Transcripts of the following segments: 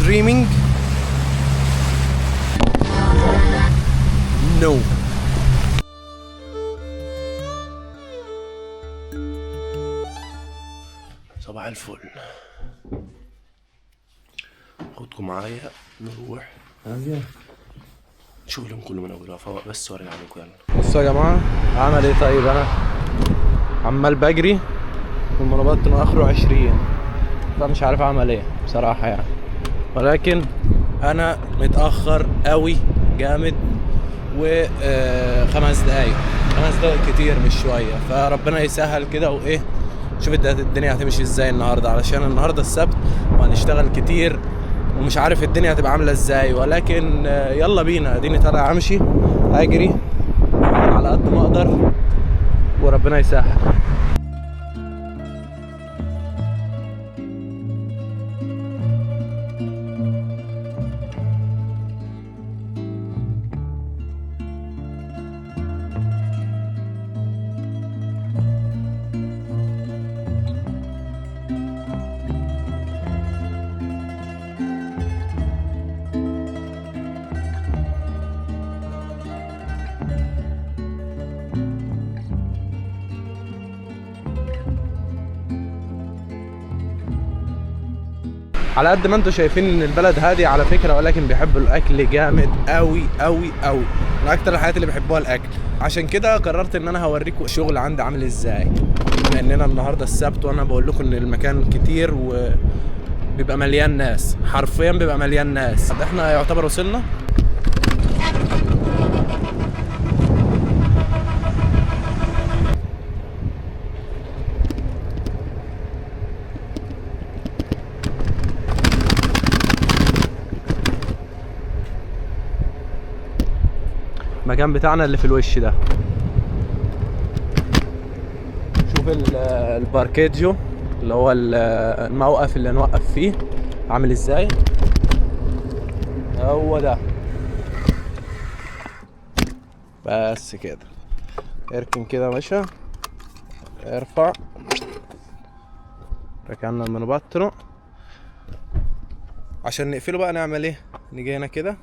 dreaming? No. صباح الفل. خدكم معايا نروح شغلهم كله من اولها فوق بس وارجع لكم. يلا بصوا يا جماعه عمل ايه. طيب انا عمال بجري والمنبط اخره 20 فمش عارف اعمل ايه بصراحه يعني، ولكن انا متاخر قوي جامد و5 دقايق كتير مش شويه، فربنا يسهل كده وايه شوف الدنيا هتمشي ازاي النهارده، علشان النهارده السبت وهنشتغل كتير ومش عارف الدنيا هتبقى عامله ازاي، ولكن يلا بينا. اديني طالع امشي اجري على قد ما اقدر وربنا يسهل. على قد ما انتم شايفين ان البلد هادي على فكره، ولكن بيحبوا الاكل جامد قوي قوي قوي، من اكتر الحاجات اللي بيحبوها الاكل. عشان كده قررت ان انا هوريكم الشغل عندي عامل ازاي، بما اننا النهارده السبت وانا بقول لكم ان المكان كتير وبيبقى مليان ناس، حرفيا بيبقى مليان ناس. احنا يعتبر وصلنا. المكان بتاعنا اللي في الوش ده، شوف الباركيجيو اللي هو الموقف اللي نوقف فيه عامل ازاي، هو ده. بس كده اركن كده يا باشا، ارفع، ركعنا المنبطرو عشان نقفله بقى. نعمل ايه؟ نيجي هنا كده،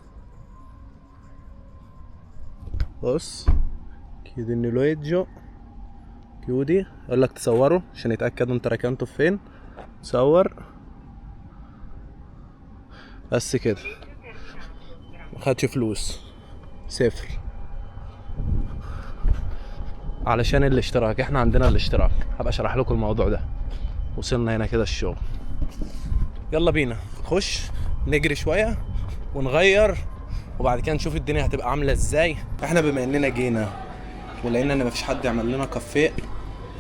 بص كده النولويدجو كيودي يقول لك تصوره عشان يتاكدوا انت ركنته فين. صور بس كده، مخدش فلوس، صفر، علشان الاشتراك. احنا عندنا الاشتراك، هبقى اشرح لكم الموضوع ده. وصلنا هنا كده الشغل، يلا بينا خش نجري شويه ونغير وبعد كده نشوف الدنيا هتبقى عامله ازاي. احنا بما اننا جينا ولقينا ان مفيش حد يعمل لنا كافيه،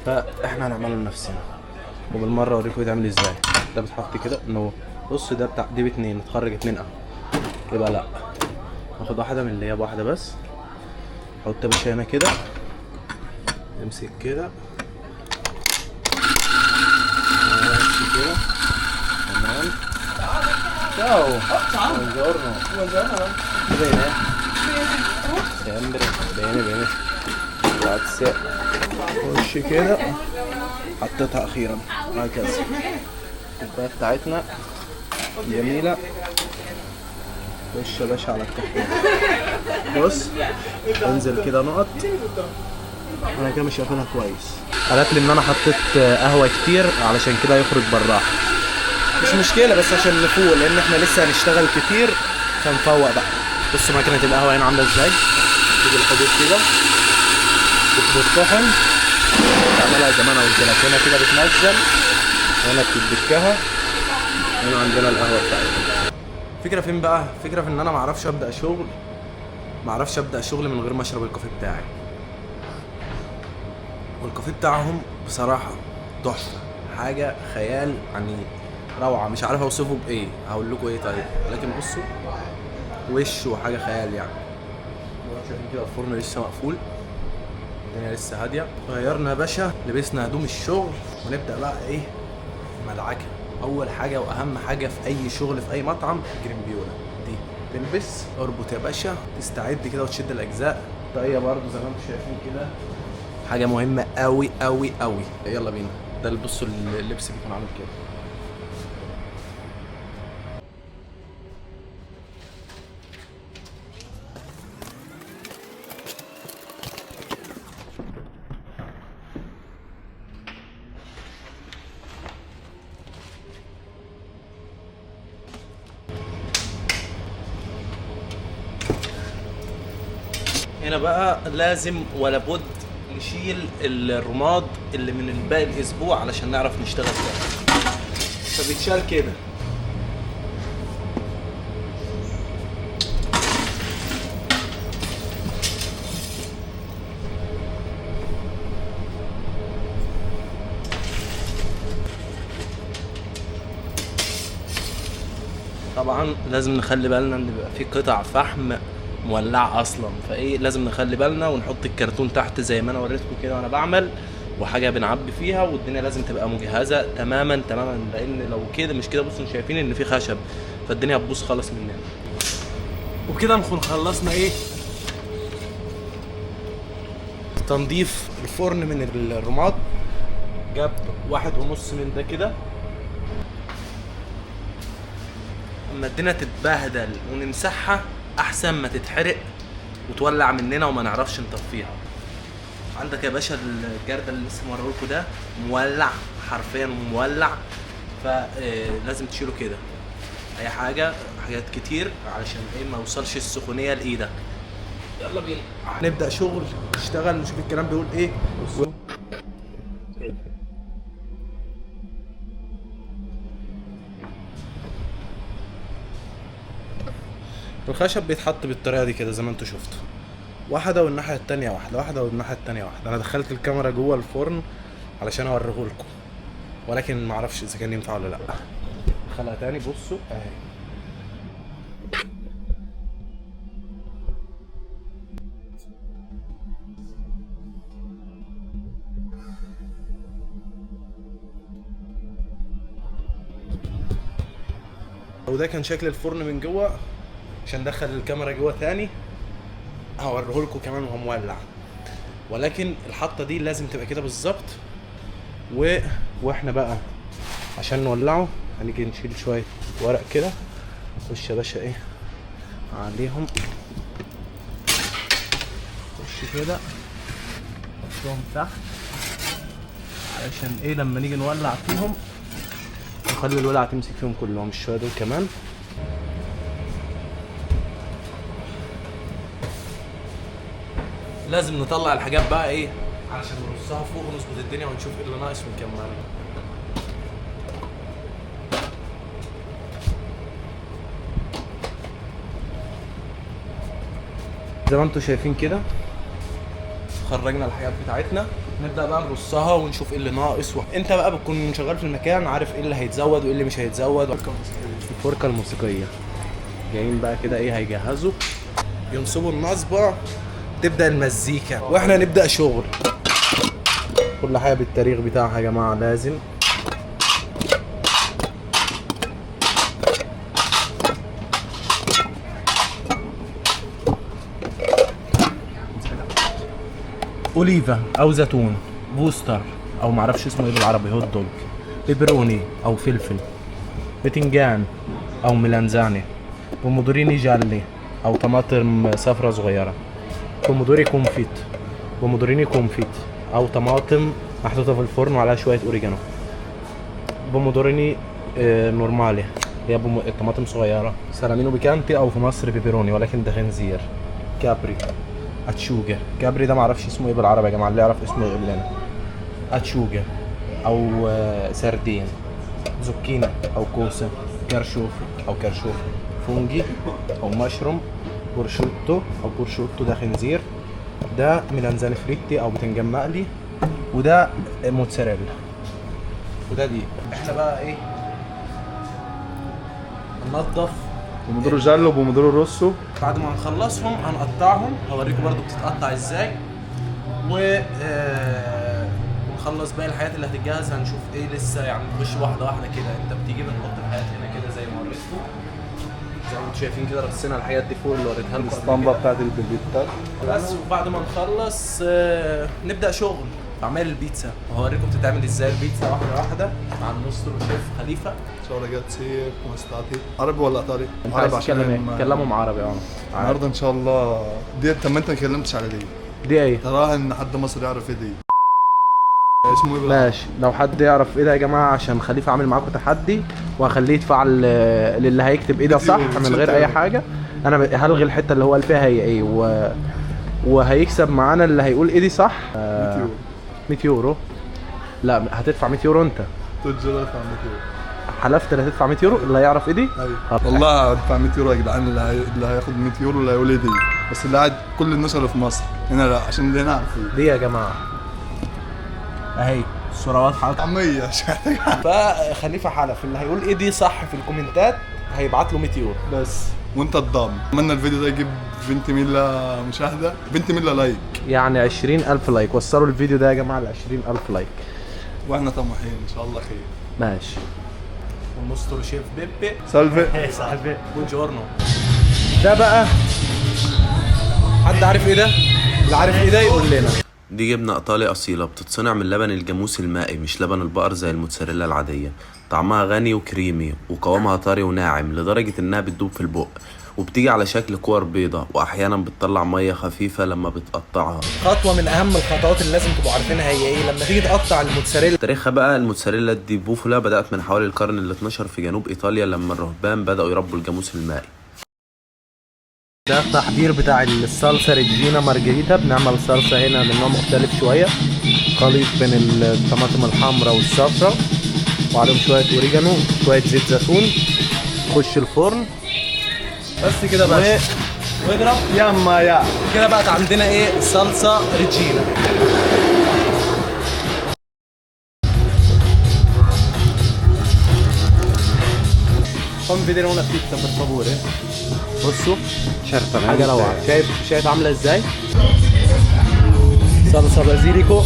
فاحنا هنعمله لنفسنا وبالمره اوريكم يتعمل ازاي. ده بتحط كده انه بص ده بتاع دي ب2 تخرج 2 قهوه، يبقى لا ناخد واحده من اللي هي بواحده بس. حط يا باشا هنا كده، امسك كده ماشي كده تمام. ciao buongiorno bene sempre bene grazie. خش كده، حطيتها اخيرا هكذا. الكوبايه بتاعتنا جميله. خش يا باشا على الكافيه، بص انزل كده نقط. انا كده مش قافلها كويس، قالت لي ان انا حطيت قهوه كتير علشان كده يخرج براها. مش مشكله بس عشان نفوق، لان احنا لسه هنشتغل كتير فنفوق بقى. بصوا ماكينه القهوه هنا عامله ازاي، تيجي الحدود كده بتطحن تعملها زي ما انا قلت لك. هنا كده بتنزل، هنا بتدكها، هنا عندنا القهوه بتاعتنا. فكره فين بقى؟ فكره في ان انا معرفش ابدا شغل من غير ما اشرب الكافيه بتاعي. والكافيه بتاعهم بصراحه تحفه، حاجه خيال يعني، روعه. مش عارف اوصفه بايه، هقول لكم ايه طيب، لكن بصوا وش وحاجه خيال يعني. شايفين كده الفرن لسه مقفول، الدنيا لسه هاديه. غيرنا يا باشا، لبسنا هدوم الشغل ونبدا بقى ايه مدعكه. اول حاجه واهم حاجه في اي شغل في اي مطعم جريمبيولا دي، تلبس اربط يا باشا، تستعد كده وتشد الاجزاء. طاقيه برضو زي ما انتم شايفين كده، حاجه مهمه قوي قوي قوي. يلا بينا. ده بصوا اللبس بيكون عامل كده. هنا بقى لازم ولا بد نشيل الرماد اللي من باقي الاسبوع علشان نعرف نشتغل تاني. فبيتشال كده. طبعا لازم نخلي بالنا ان بيبقى في قطع فحم مولعه اصلا، فايه لازم نخلي بالنا ونحط الكرتون تحت زي ما انا وريتكم كده وانا بعمل، وحاجه بنعبي فيها، والدنيا لازم تبقى مجهزه تماما تماما، لان لو كده مش كده بصوا شايفين ان في خشب، فالدنيا هتبوظ خالص مننا. وبكده نكون خلصنا ايه تنظيف الفرن من الرماد. جاب 1.5 من ده كده. اما الدنيا تتبهدل ونمسحها احسن ما تتحرق وتولع مننا وما نعرفش نطفيها. عندك يا باشا الجردل اللي لسه موريهولكوا ده مولع حرفيا مولع، فلازم تشيله كده اي حاجات كتير علشان ايه ما يوصلش السخونيه لايدك. يلا بينا نبدا شغل نشتغل نشوف الكلام بيقول ايه. الخشب بيتحط بالطريقه دي كده زي ما انتوا شفتوا، واحده والناحيه التانية واحده، واحده والناحيه التانية واحده. انا دخلت الكاميرا جوه الفرن علشان اوريهولكم، ولكن ما اعرفش اذا كان ينفع ولا لا. دخلها تاني بصوا اهي. وده كان شكل الفرن من جوه. عشان ندخل الكاميرا جوه تاني هوريهولكم كمان وهو مولع، ولكن الحطه دي لازم تبقى كده بالظبط. واحنا بقى عشان نولعه هنيجي نشيل شويه ورق كده، خش يا باشا ايه عليهم، خش كده حطهم تحت علشان ايه لما نيجي نولع فيهم نخلي الولعه تمسك فيهم كلهم، الشويه دول كمان. لازم نطلع الحاجات بقى ايه علشان نرصها فوق ونظبط الدنيا ونشوف ايه اللي ناقص ونكمل. زي ما انتوا شايفين كده خرجنا الحاجات بتاعتنا، نبدا بقى نرصها ونشوف ايه اللي ناقص. انت بقى بتكون شغال في المكان عارف ايه اللي هيتزود وايه اللي مش هيتزود. الفركه الموسيقيه جايين بقى كده ايه هيجهزوا ينصبوا النصبه، تبدا المزيكا واحنا نبدا شغل. كل حاجه بالتاريخ بتاعها يا جماعه لازم. اوليفا او زيتون، بوستر او معرفش اسمه ايه بالعربي، هوت دوج، بيبروني او فلفل، بتنجان او ميلانزاني، بومودوريني جالي او طماطم صفرا صغيره، بومودوري كونفيت، بومودوريني كونفيت او طماطم محطوطه في الفرن وعليها شويه اوريجانو، بومودوريني نورمالي هي طماطم صغيره، سلامينو بيكانتي او في مصر بيبروني ولكن ده خنزير، كابري، اتشوجا. كابري ده معرفش اسمه ايه بالعربي يا جماعه، اللي يعرف اسمه يقول لنا. اتشوجا او سردين، زوكيني او كوسه، كرشوف او كرشوف، فونجي او مشروم، بورشوتو او بورشوتو ده خنزير، ده ميلانزاني فريتي او بتنجان مقلي، وده موتزاريلا، وده دي. احنا بقى ايه ننضف بومودورو جالو وبومودورو روسو. بعد ما نخلصهم هنقطعهم، هوريكم برضو بتتقطع ازاي، ونخلص باقي الحاجات اللي هتتجهز. هنشوف ايه لسه يعني نخش واحده واحده كده. انت بتيجي بنحط الحاجات هنا كده زي ما وريتكم، زي ما انتم شايفين كده رصينا الحاجات دي فوق اللي وريتها لكم الاسطمبه بتاعت البيتزا بس. وبعد ما نخلص نبدا شغل اعمال البيتزا، وهوريكم بتتعمل ازاي البيتزا واحده واحده مع المستر والشيف خليفه. ciao ragazzi come state عربي ولا ايطالي؟ عربي عشان كلمهم عربي. النهارده ان شاء الله دي. طب ما انت ما اتكلمتش على دي ايه؟ تراها ان حد مصري يعرف ايه دي اسمه ايه؟ ماشي، لو حد يعرف ايه ده يا جماعه عشان خليفه عامل معاكم تحدي وهخليه يدفع للي هيكتب ايه ده صح من غير اي حاجه. انا هلغي الحته اللي هو قال فيها هي ايه وهيكسب معانا اللي هيقول ايه دي صح. 100 يورو. 100 يورو. لا هتدفع 100 يورو انت. تجربة ادفع 100 يورو. حلفت اللي هتدفع 100 يورو اللي هيعرف ايه دي. ايوه والله هدفع 100 يورو يا جدعان. اللي هياخد 100 يورو اللي هيقول ايه دي. بس اللي قاعد كل الناس اللي في مصر هنا لا، عشان اللي هنا عارفين دي يا جماعه اهي الصوره واضحه. طعمية مش محتاج حاجة. فخليفه حلف اللي هيقول ايه دي صح في الكومنتات هيبعت له 100 يورو بس وانت الضامن. اتمنى الفيديو ده يجيب 20 مليون مشاهدة، 20 مليون لايك. يعني 20,000 لايك. وصلوا الفيديو ده يا جماعه ل 20,000 لايك واحنا طموحين ان شاء الله خير. ماشي. ونستر شيف بيبي سالفة صاحبي بونجورنو. ده بقى حد عارف ايه ده؟ اللي عارف ايه ده يقول لنا. دي جبنة إيطالي أصيلة بتتصنع من لبن الجاموس المائي مش لبن البقر زي الموتزاريلا العادية. طعمها غني وكريمي وقوامها طري وناعم لدرجة إنها بتدوب في البق، وبتيجي على شكل كور بيضة وأحيانا بتطلع مية خفيفة لما بتقطعها. خطوة من أهم الخطوات اللي لازم تبقوا عارفينها هي إيه؟ لما تيجي تقطع الموتزاريلا. تاريخها بقى الموتزاريلا دي بوفولا بدأت من حوالي القرن ال 12 في جنوب إيطاليا لما الرهبان بدأوا يربوا الجاموس المائي. ده التحضير بتاع الصلصة ريجينا مارجريتا. بنعمل صلصة هنا من نوع مختلف شوية، خليط بين الطماطم الحمراء والصفراء وعليهم شوية أوريجانو شوية زيت زيتون. خش الفرن بس كده بس واضرب ياما يا كده. بقت عندنا ايه؟ صلصة ريجينا. fammi vedere una pizza per favore. بصوا حاجة روعة. شايف عاملة ازاي؟ صلصة بازيليكو.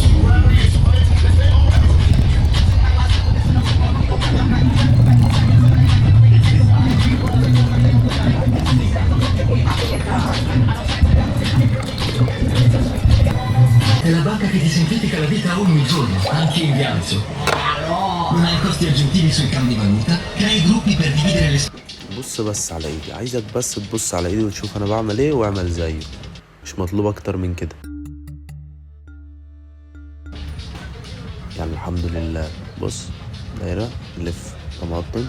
È la banca che ti semplifica la vita ogni giorno, anche in viaggio. Non hai costi aggiuntivi sui cambi valuta, crei gruppi per dividere le بص بس على ايدي، عايزك بس تبص على ايدي وتشوف انا بعمل ايه واعمل زيه، مش مطلوب اكتر من كده. يعني الحمد لله. بص دايرة لف طماطم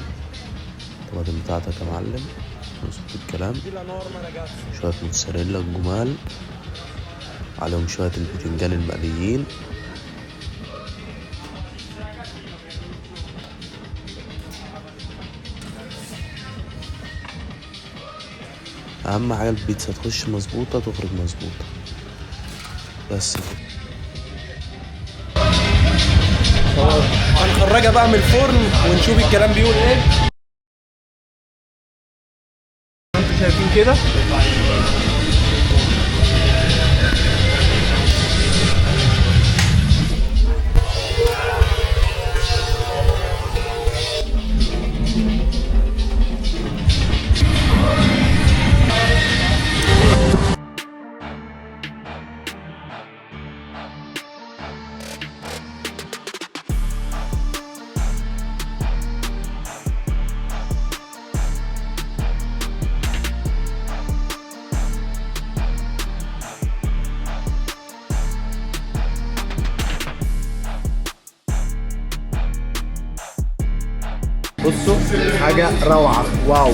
بتاعتك يا معلم، مظبوط الكلام. شوية موتزاريلا الجمال عليهم شوية البتنجان المقليين. اهم حاجه البيتزا تخش مظبوطه تخرج مظبوطه بس كده. هنخرجها بقى من الفرن ونشوف الكلام بيقول ايه. انتوا شايفين كده؟ بصوا حاجة روعة. واو.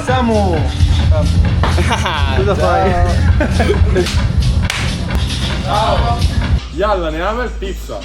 سامو كده طيب. يلا نعمل بيتزا.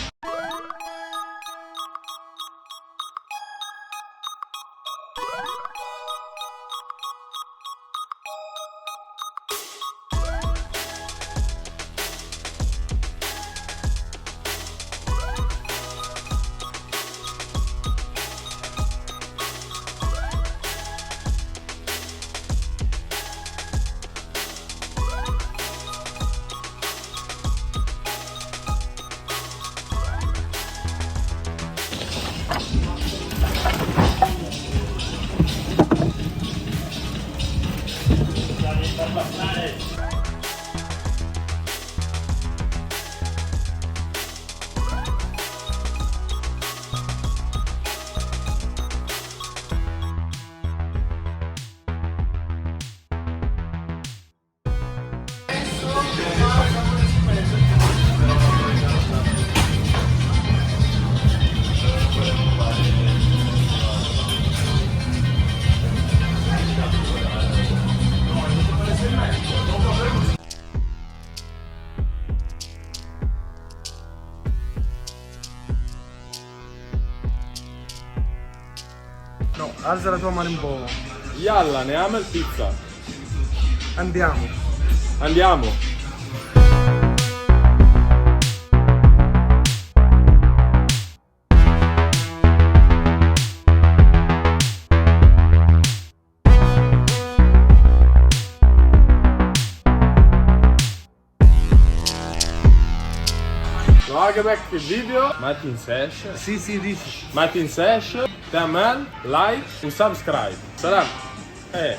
Alza la tua mano un po'. Yalla, نعمل pizza. Andiamo. Andiamo. لو عجبك الفيديو ما تنساش Sì, dici. تعمل لايك وسبسكرايب. سلام. ايه